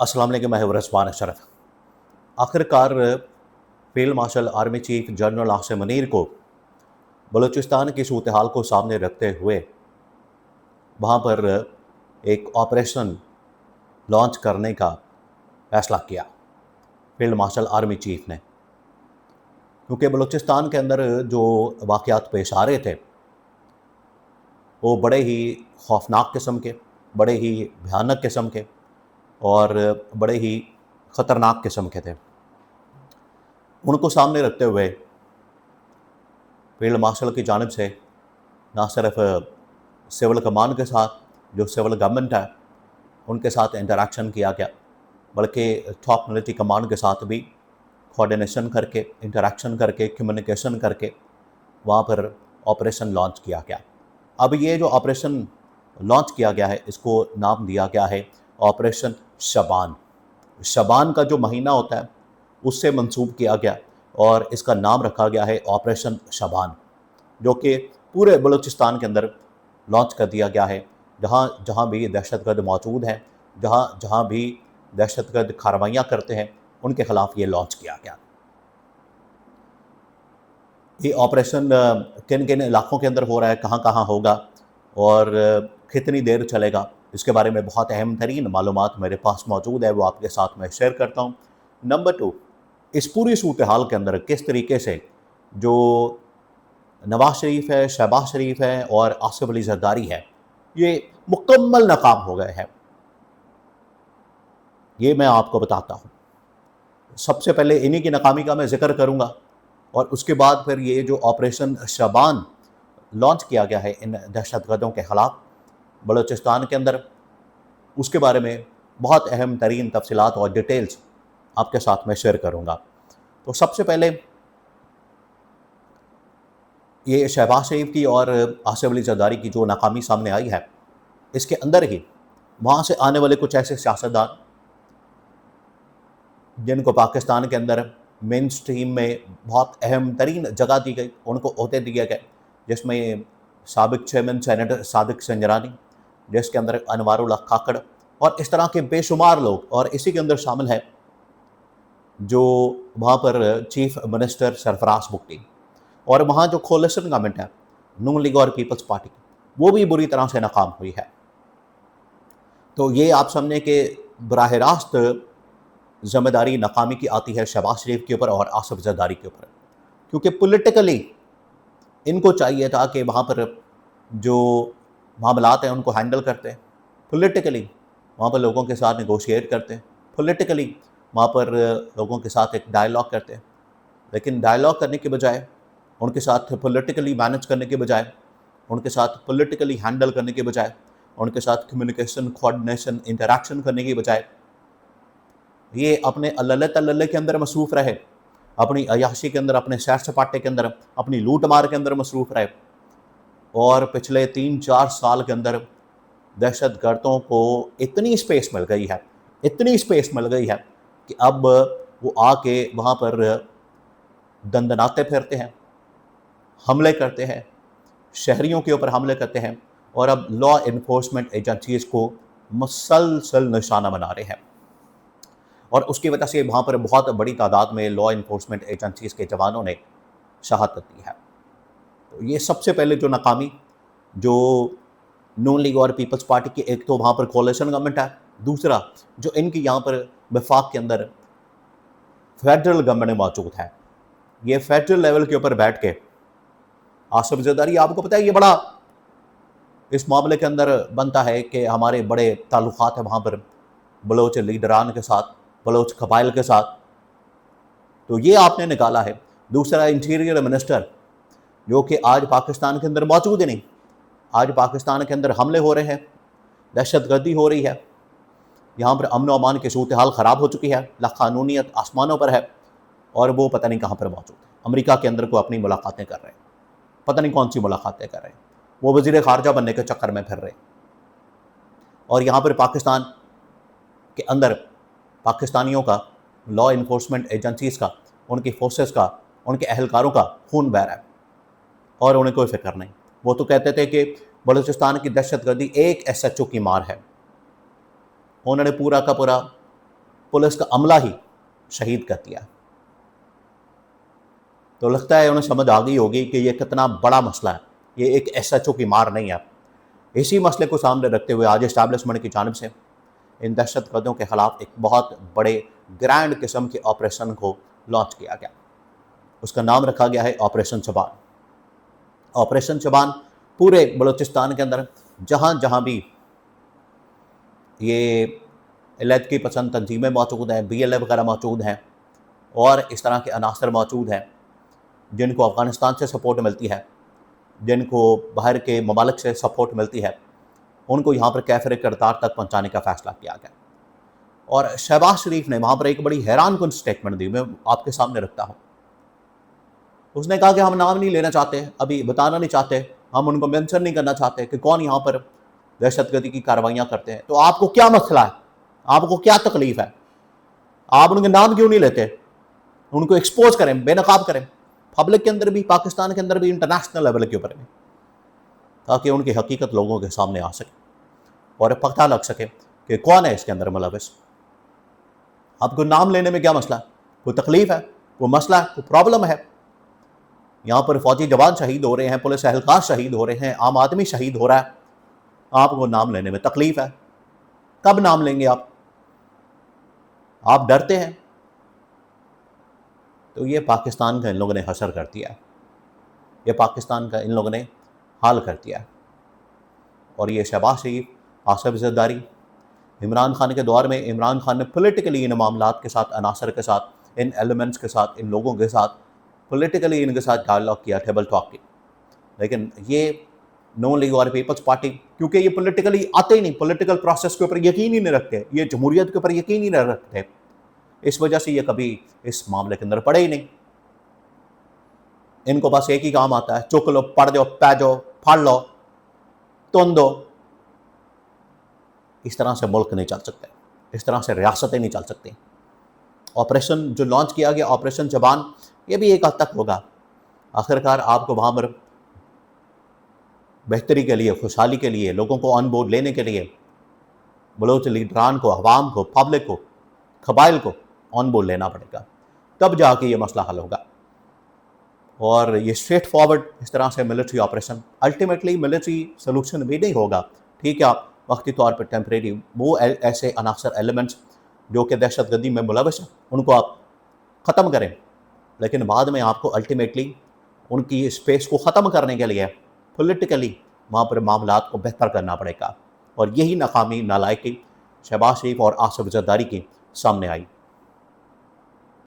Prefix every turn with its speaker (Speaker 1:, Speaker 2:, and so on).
Speaker 1: अस्सलाम वालेकुम, मैं हूं रिजवान अशरफ। आखिरकार field marshal army chief general Asim Munir को बलूचिस्तान की सूरत हाल को सामने रखते हुए वहाँ पर एक ऑपरेशन लॉन्च करने का फैसला किया फील्ड मार्शल आर्मी चीफ ने, क्योंकि बलूचिस्तान के अंदर जो वाक़यात पेश आ रहे थे वो बड़े ही खौफनाक किस्म के, बड़े ही भयानक किस्म के और बड़े ही ख़तरनाक किस्म के थे। उनको सामने रखते हुए फील्ड मार्शल की जानिब से ना सिर्फ सिविल कमान के साथ, जो सिविल गवर्नमेंट है, उनके साथ इंटरेक्शन किया गया, बल्कि टॉप मिलिट्री कमान के साथ भी कोऑर्डिनेशन करके, इंटरेक्शन करके, कम्युनिकेशन करके वहाँ पर ऑपरेशन लॉन्च किया गया। अब ये जो ऑपरेशन लॉन्च किया गया है, इसको नाम दिया गया है ऑपरेशन शबान। शबान का जो महीना होता है उससे मंसूब किया गया और इसका नाम रखा गया है ऑपरेशन शबान, जो कि पूरे बलूचिस्तान के अंदर लॉन्च कर दिया गया है। जहाँ जहाँ भी दहशतगर्द मौजूद हैं, जहाँ जहाँ भी दहशतगर्द कार्रवाइयाँ करते हैं, उनके ख़िलाफ़ ये लॉन्च किया गया। ये ऑपरेशन किन किन इलाक़ों के अंदर हो रहा है, कहाँ कहाँ होगा और कितनी देर चलेगा, इसके बारे में बहुत अहम तरीन मालूमात मेरे पास मौजूद है, वो आपके साथ मैं शेयर करता हूँ। नंबर 2, इस पूरी सूरत हाल के अंदर किस तरीके से जो नवाज शरीफ है, शहबाज शरीफ है और आसिफ अली जरदारी है, ये मुकम्मल नाकाम हो गए हैं, ये मैं आपको बताता हूँ। सबसे पहले इन्हीं की नाकामी का मैं जिक्र करूँगा और उसके बाद फिर ये जो ऑपरेशन शबान लॉन्च किया गया है इन दहशतगर्दों के ख़िलाफ़ बलूचिस्तान के अंदर, उसके बारे में बहुत अहम तरीन तफसीलात और डिटेल्स आपके साथ मैं शेयर करूँगा। तो सबसे पहले ये शहबाज शरीफ की और आसिफ अली जरदारी की जो नाकामी सामने आई है, इसके अंदर ही वहाँ से आने वाले कुछ ऐसे सियासतदान जिनको पाकिस्तान के अंदर मेन स्ट्रीम में बहुत अहम तरीन जगह दी गई, उनको ओहदे दिए गए, जिसमें साबिक चेयरमैन सेनेटर सादिक संजरानी, जिसके अंदर अनवारुल हक काकड़ और इस तरह के बेशुमार लोग, और इसी के अंदर शामिल है जो वहाँ पर चीफ मिनिस्टर सरफराज बुगटी, और वहाँ जो कोलिशन गवर्नमेंट है नून लीग और पीपल्स पार्टी, वो भी बुरी तरह से नाकाम हुई है। तो ये आप समझें कि बराह रास्त ज़िम्मेदारी नाकामी की आती है शहबाज शरीफ के ऊपर और आसिफ जरदारी के ऊपर, क्योंकि पॉलिटिकली इनको चाहिए था कि वहाँ पर जो मामलात हैं उनको हैंडल करते हैं, पॉलिटिकली वहाँ पर लोगों के साथ नेगोशिएट करते हैं, पॉलिटिकली वहाँ पर लोगों के साथ एक डायलॉग करते हैं। लेकिन डायलॉग करने के बजाय, उनके साथ पॉलिटिकली मैनेज करने के बजाय, उनके साथ पॉलिटिकली हैंडल करने के बजाय, उनके साथ कम्युनिकेशन, कोऑर्डिनेशन, इंटरेक्शन करने के बजाय ये अपने अल्लल्ले तल्लल्ले के अंदर मसरूफ़ रहे, अपनी अयाशी के अंदर, अपने सैर सपाटे के अंदर, अपनी लूट मार के अंदर मसरूफ़ रहे। और पिछले 3-4 साल के अंदर दहशतगर्दों को इतनी स्पेस मिल गई है, इतनी स्पेस मिल गई है कि अब वो आके वहाँ पर दंदनाते फिरते हैं, हमले करते हैं, शहरियों के ऊपर हमले करते हैं और अब लॉ इन्फोर्समेंट एजेंसीज़ को मुसलसल निशाना बना रहे हैं। और उसकी वजह से वहाँ पर बहुत बड़ी तादाद में लॉ इन्फोर्समेंट एजेंसीज़ के जवानों ने शहादत दी है। तो ये सबसे पहले जो नाकामी जो नून लीग और पीपल्स पार्टी की, एक तो वहाँ पर कोलिशन गवर्नमेंट है, दूसरा जो इनकी यहाँ पर वफाक के अंदर फेडरल गवर्नमेंट मौजूद है, ये फेडरल लेवल के ऊपर बैठ के आसिफ जरदारी, आपको पता है ये बड़ा इस मामले के अंदर बनता है कि हमारे बड़े ताल्लुकात हैं वहाँ पर बलोच लीडरान के साथ, बलोच कबाइल के साथ, तो ये आपने निकाला है। दूसरा इंटीरियर मिनिस्टर जो कि आज पाकिस्तान के अंदर मौजूद ही नहीं, आज पाकिस्तान के अंदर हमले हो रहे हैं, दहशतगर्दी हो रही है, यहाँ पर अमन व अमान की सूरत हाल ख़राब हो चुकी है, लाक़ानूनियत आसमानों पर है, और वो पता नहीं कहाँ पर मौजूद है, अमेरिका के अंदर को अपनी मुलाकातें कर रहे हैं, पता नहीं कौन सी मुलाकातें कर रहे हैं, वो वज़ीर ख़ारजा बनने के चक्कर में फिर रहे हैं। और यहाँ पर पाकिस्तान के अंदर पाकिस्तानियों का, लॉ इन्फोर्समेंट एजेंसीज़ का, उनकी फोर्सेस का, उनके अहलकारों का खून बह रहा है और उन्हें कोई फिक्र नहीं। वो तो कहते थे कि बलूचिस्तान की दहशतगर्दी एक SHO की मार है, उन्होंने पूरा का पूरा पुलिस का अमला ही शहीद कर दिया। तो लगता है उन्हें समझ आ गई होगी कि ये कितना बड़ा मसला है, ये एक एसएचओ की मार नहीं है। इसी मसले को सामने रखते हुए आज एस्टैब्लिशमेंट की जानिब से इन दहशतगर्दों के खिलाफ एक बहुत बड़े ग्रैंड किस्म के ऑपरेशन को लॉन्च किया गया। उसका नाम रखा गया है ऑपरेशन चबान। ऑपरेशन चबान पूरे बलूचिस्तान के अंदर जहाँ जहाँ भी ये इलाक़ाई पसंद तंजीमें मौजूद हैं, BLA वगैरह मौजूद हैं और इस तरह के अनासर मौजूद हैं जिनको अफ़गानिस्तान से सपोर्ट मिलती है, जिनको बाहर के ममालिक से सपोर्ट मिलती है, उनको यहाँ पर कैफर करतार तक पहुँचाने का फ़ैसला किया गया। और शहबाज शरीफ ने वहाँ पर एक बड़ी हैरानकुन स्टेटमेंट दी, मैं आपके सामने रखता हूँ। उसने कहा कि हम नाम नहीं लेना चाहते, अभी बताना नहीं चाहते, हम उनको मेंशन नहीं करना चाहते कि कौन यहाँ पर दहशतगर्दी की कार्रवाइयाँ करते हैं। तो आपको क्या मसला है, आपको क्या तकलीफ़ है, आप उनके नाम क्यों नहीं लेते? उनको एक्सपोज करें, बेनकाब करें, पब्लिक के अंदर भी, पाकिस्तान के अंदर भी, इंटरनेशनल लेवल के ऊपर भी, ताकि उनकी हकीकत लोगों के सामने आ सके और पता लग सके कि कौन है इसके अंदर मुलविस। आपको नाम लेने में क्या मसला है? कोई तकलीफ़ है, कोई मसला है, कोई प्रॉब्लम है? यहाँ पर फौजी जवान शहीद हो रहे हैं, पुलिस एहलकार शहीद हो रहे हैं, आम आदमी शहीद हो रहा है, आपको नाम लेने में तकलीफ़ है? कब नाम लेंगे आप? आप डरते हैं? तो ये पाकिस्तान का इन लोगों ने हशर कर दिया है, ये पाकिस्तान का इन लोगों ने हाल कर दिया है। और ये शहबाज शरीफ, आसिफ जरदारी, इमरान खान के दौर में इमरान खान ने पॉलिटिकली इन मामलात के साथ, अनासर के साथ, इन एलिमेंट्स के साथ, इन लोगों के साथ पॉलिटिकली इनके साथ डायलॉग किया, टेबल टॉक की। लेकिन ये नो लीग और पीपल्स पार्टी, क्योंकि ये पॉलिटिकली आते ही नहीं, पॉलिटिकल प्रोसेस के ऊपर यकीन ही नहीं रखते, ये जमहूरियत के ऊपर यकीन ही नहीं रखते, इस वजह से ये कभी इस मामले के अंदर पड़े ही नहीं। इनको बस एक ही काम आता है, चुक लो, पढ़ दो, पै जाओ, फाड़ लो, तुन दो। इस तरह से मुल्क नहीं चल सकते, इस तरह से रियासतें नहीं चल सकती। ऑपरेशन जो लॉन्च किया गया, ऑपरेशन जबान, ये भी एक हद तक होगा। आखिरकार आपको वहाँ पर बेहतरी के लिए, खुशहाली के लिए, लोगों को ऑन बोर्ड लेने के लिए, बलोच लीडरान को, अवाम को, पब्लिक को, कबाइल को ऑन बोर्ड लेना पड़ेगा, तब जाके ये मसला हल होगा। और ये स्ट्रेट फॉरवर्ड इस तरह से military operation ultimately military solution भी नहीं होगा। ठीक है, आप वक्ती तौर पर टेम्परेरी वो ऐसे अनासर एलिमेंट्स जो कि दहशतगर्दी में मुलविस हैं उनको आप ख़त्म करें, लेकिन बाद में आपको अल्टीमेटली उनकी स्पेस को ख़त्म करने के लिए पॉलिटिकली वहाँ पर मामलात को बेहतर करना पड़ेगा। और यही नाकामी, नालायकी शहबाज शरीफ और आसिफ जरदारी की सामने आई।